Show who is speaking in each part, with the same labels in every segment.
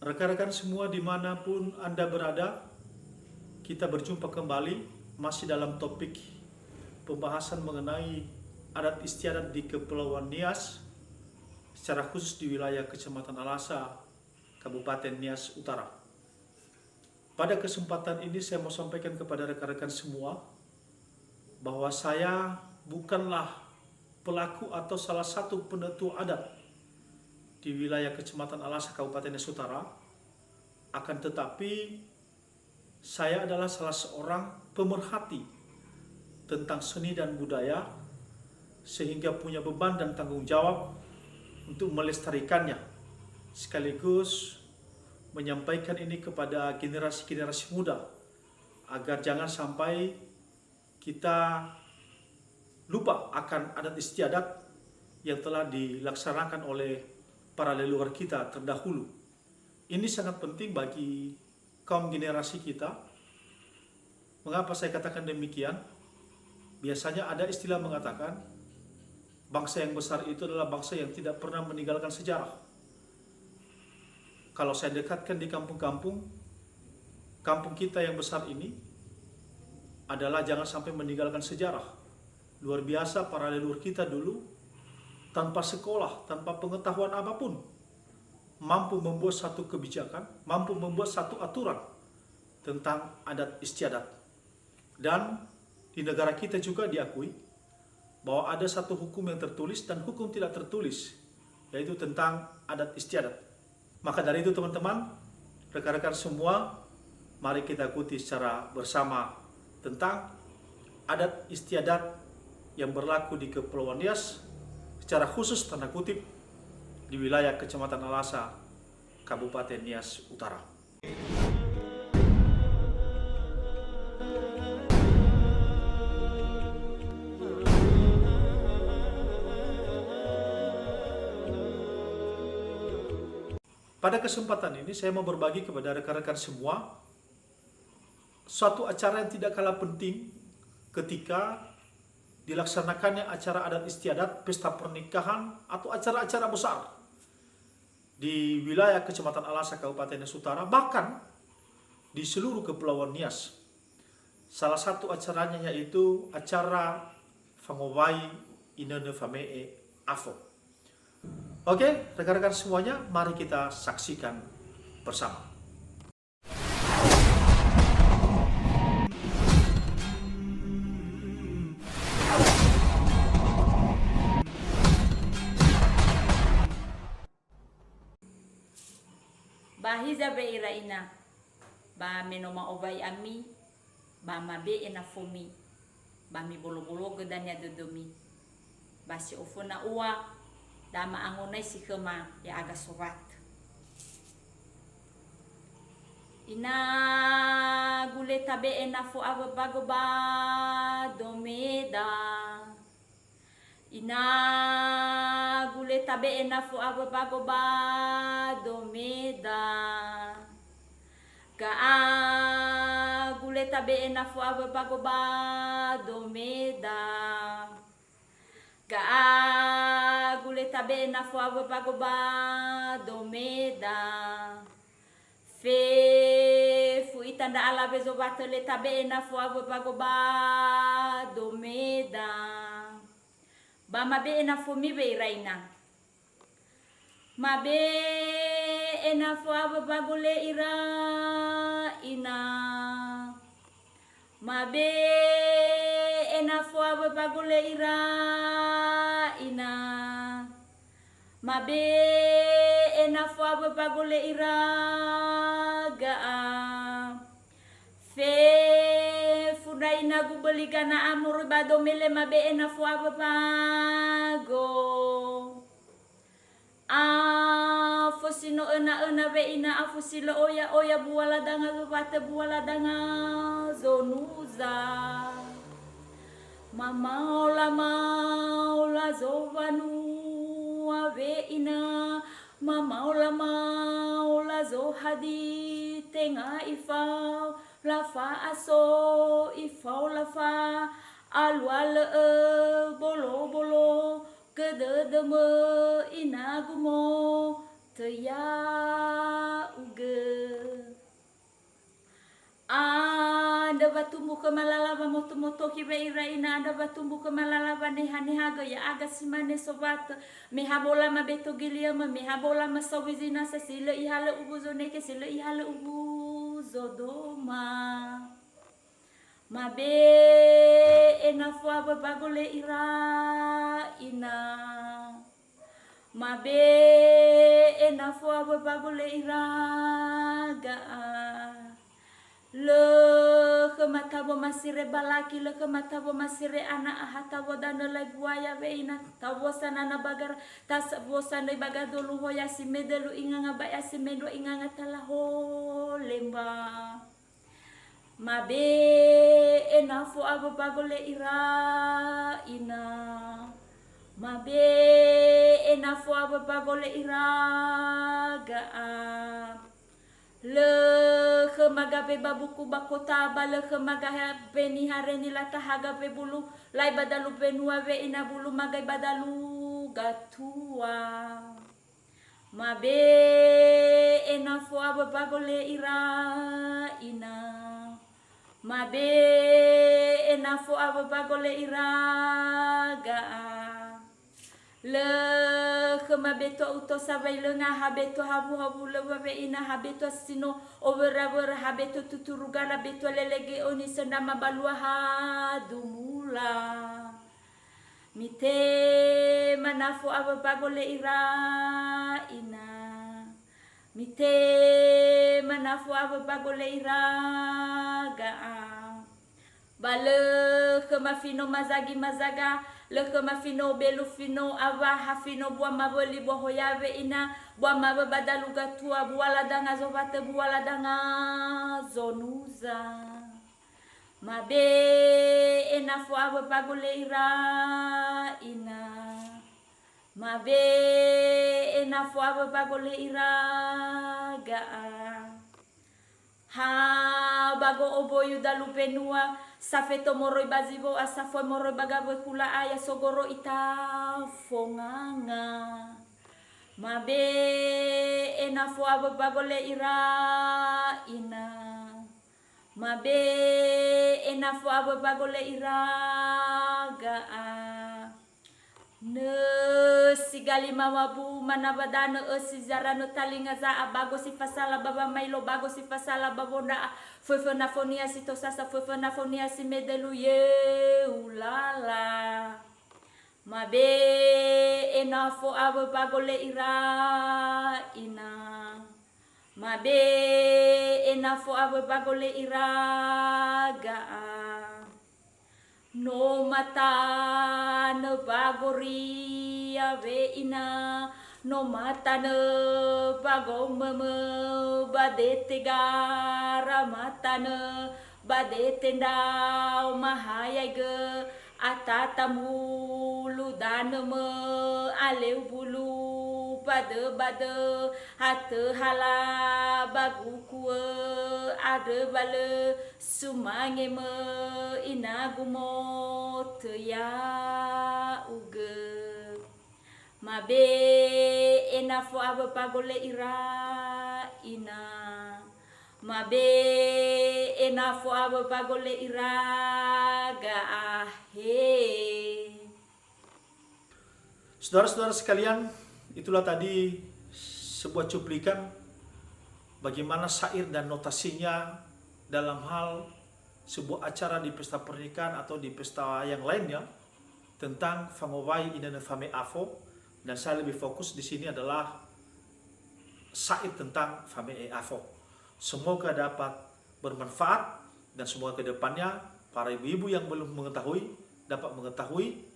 Speaker 1: Rekan-rekan semua dimanapun Anda berada, kita berjumpa kembali masih dalam topik pembahasan mengenai adat istiadat di Kepulauan Nias, secara khusus di wilayah Kecamatan Alasa, Kabupaten Nias Utara. Pada kesempatan ini saya mau sampaikan kepada rekan-rekan semua bahwa saya bukanlah pelaku atau salah satu penentu adat di wilayah Kecamatan Alasa, Kabupaten Nias Utara. Akan tetapi saya adalah salah seorang pemerhati tentang seni dan budaya, sehingga punya beban dan tanggung jawab untuk melestarikannya, sekaligus menyampaikan ini kepada generasi-generasi muda agar jangan sampai kita lupa akan adat istiadat yang telah dilaksanakan oleh para leluhur kita terdahulu. Ini sangat penting bagi kaum generasi kita. Mengapa saya katakan demikian? Biasanya ada istilah mengatakan bangsa yang besar itu adalah bangsa yang tidak pernah meninggalkan sejarah. Kalau saya dekatkan di kampung-kampung, kampung kita yang besar ini adalah jangan sampai meninggalkan sejarah. Luar biasa para leluhur kita dulu, tanpa sekolah, tanpa pengetahuan apapun, mampu membuat satu kebijakan, mampu membuat satu aturan tentang adat istiadat. Dan di negara kita juga diakui bahwa ada satu hukum yang tertulis dan hukum tidak tertulis, yaitu tentang adat istiadat. Maka dari itu teman-teman, rekan-rekan semua, mari kita ikuti secara bersama tentang adat istiadat yang berlaku di Kepulauan Nias, secara khusus tanda kutip di wilayah Kecamatan Alasa, Kabupaten Nias Utara. Pada kesempatan ini saya mau berbagi kepada rekan-rekan semua suatu acara yang tidak kalah penting ketika dilaksanakannya acara adat istiadat, pesta pernikahan, atau acara-acara besar di wilayah Kecamatan Alasa, Kabupaten Nias Utara, bahkan di seluruh Kepulauan Nias. Salah satu acaranya yaitu acara Fangowai Inene Famee Afo. Oke, rekan-rekan semuanya, mari kita saksikan bersama.
Speaker 2: Bahiza be ira ina ba menoma ovai ami ba mabe ina fomi ba mi bolo-bolo gedanya dodomi ba si ofona uwa dama angonai si kema ya aga sobat ina gule tabe ena fo aba bago ba domeda ina gule tabe ena fo aba bago ba domeda ka gule tabe ena fo aba bago ba domeda ka gule tabe ena fo aba bago ba domeda fe fu itanda ala bezo batele tabe ena fo aba bago ba domeda ba mabe ena fo mi be iraina mabe ena fo aba bagole ira ina mabe ena fo aba bagole ira ina mabe ena fo aba bagole ira ga fe fudaina gubeli kana amur bado mele mabe ena fo aba bago fosino ena be ina afusilo oya buala danga bate buala danga zonuza maula zovanu ave ina maula zohadi tenga ifa lafa aso ifa lafa alwala bolo kededeme inagumo teya uga batumbu ke malalaba moto kibe ira ina ada batumbu ke malalaba neha ya aga simane sobat mehabola mabeto gilia mehabola masawizina sesile ihale ubuzone ke sile ihale ubuzodoma mabe enafwa babagole ira ina mabe enafwa babagole ira ga le kematabo masire balaki le kematabo masire anak ahatabo dana buaya beina tabosan ana bagar tas bosan dai bagadolu hoya simedelu inganga baya simedo inganga talaho lemba mabe enafo abo bagole ira ina mabe enafo abo bagole ira ga le kemagabe babuku bakota bale kemagabe ni hareni latahaga be bulu lai badalu benua be ina bulu magai badalu gatua mabe enafo abo bagole ira ina mabe enafo abo bagole ira ga le kemabeto uto sabai lenga habeto habu le babe ina habeto sino over habeto tuturugara beto lelege oni sendama balua dumula mite manafo abo bagole ira ina mite manafo abo bagole ira ga bale kemafino mazaga le kemafino belu fino ava hafino bua maboli bohoyave ina bua mabadalu gatua buala danga zovate buala danga zonuza mabe enafo abo bagole ira ina mabe enafo abo bagole ira ga ha bago oboyu dalu penua safeto moroi bazibo asafo moroi bagabo kula aya sogoro ita fonganga mabe enafo abo bagole ira ina mabe enafo abo bagole ira ga ne sigali mawabu manabadana esizara no talinga za abago si fasala baba mailo bago si fasala babonda fefena fonia sito sasa fefena fonia si medelu ye ulala mabe enafo abo bagole ira ina mabe enafo abo bagole ira ga no mata ne bagori ave ina no mata ne bagomeme badete gara mata ne badete ndau mahaya ge atata mulu daneme aleu bulu bade hate hala baguku ade bale sumange me inagumo ya uge mabe enafo abo pagole ira ina mabe enafo abo pagole ira ga
Speaker 1: Saudara-saudara sekalian, itulah tadi sebuah cuplikan bagaimana syair dan notasinya dalam hal sebuah acara di pesta pernikahan atau di pesta yang lainnya tentang famowai inana fame afo, dan saya lebih fokus di sini adalah syair tentang fame afo. Semoga dapat bermanfaat dan semoga kedepannya para ibu-ibu yang belum mengetahui dapat mengetahui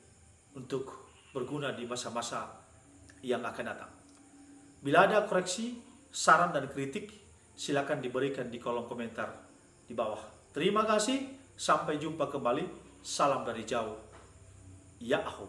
Speaker 1: untuk berguna di masa-masa yang akan datang. Bila ada koreksi, saran dan kritik, silakan diberikan di kolom komentar di bawah. Terima kasih, sampai jumpa kembali. Salam dari jauh. Ya ahu.